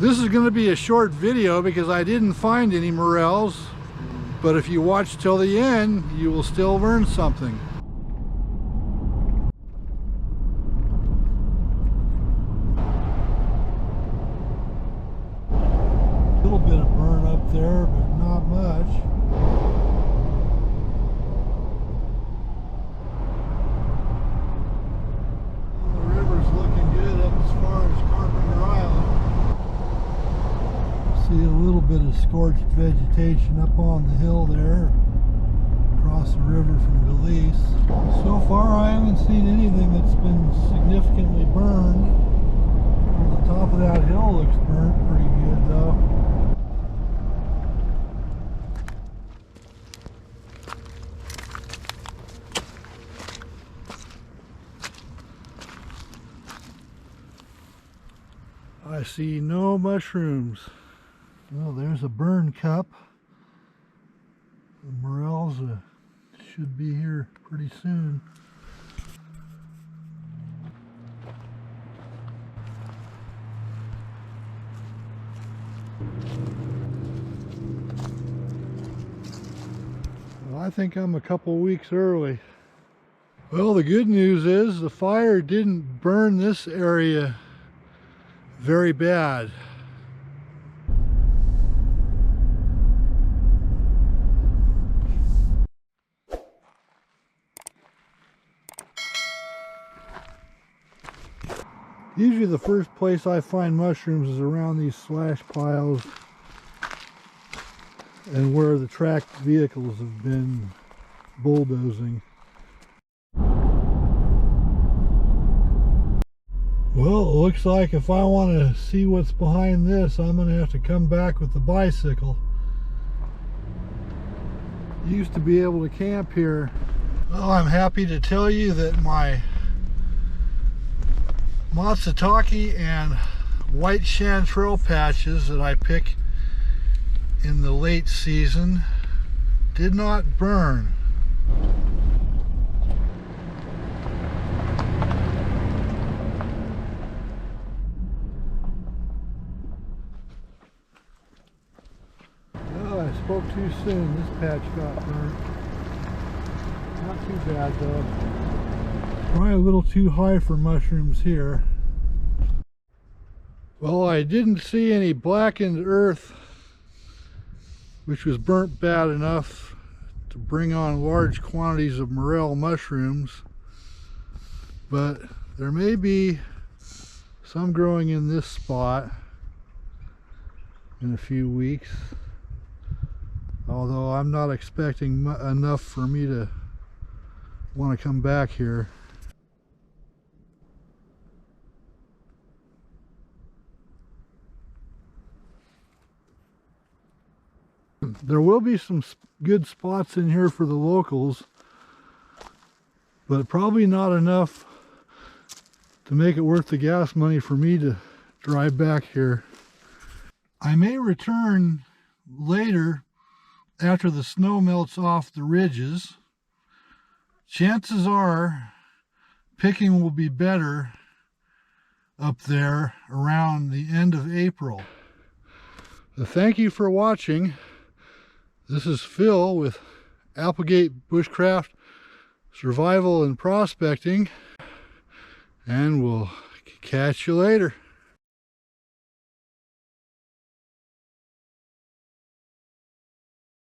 This is going to be a short video because I didn't find any morels, but if you watch till the end, you will still learn something. A little bit of burn up there, but not much. See a little bit of scorched vegetation up on the hill there across the river from Galice. So far I haven't seen anything that's been significantly burned. Well, the top of that hill looks burnt pretty good though. I see no mushrooms. Well, there's a burn cup. The morels should be here pretty soon. Well, I think I'm a couple weeks early. Well, the good news is the fire didn't burn this area very bad. Usually the first place I find mushrooms is around these slash piles and where the tracked vehicles have been bulldozing. Well, it looks like if I want to see what's behind this, I'm going to have to come back with the bicycle. Used to be able to camp here. Well, I'm happy to tell you that my matsutake and white chanterelle patches that I pick in the late season did not burn. Well, I spoke too soon. This patch got burnt. Not too bad though. Probably a little too high for mushrooms here. Well, I didn't see any blackened earth, which was burnt bad enough to bring on large quantities of morel mushrooms, but there may be some growing in this spot in a few weeks, although I'm not expecting enough for me to want to come back here. There will be some good spots in here for the locals, but probably not enough to make it worth the gas money for me to drive back here. I may return later after the snow melts off the ridges. Chances are picking will be better up there around the end of April. So thank you for watching. This is Phil with Applegate Bushcraft Survival and Prospecting, and we'll catch you later.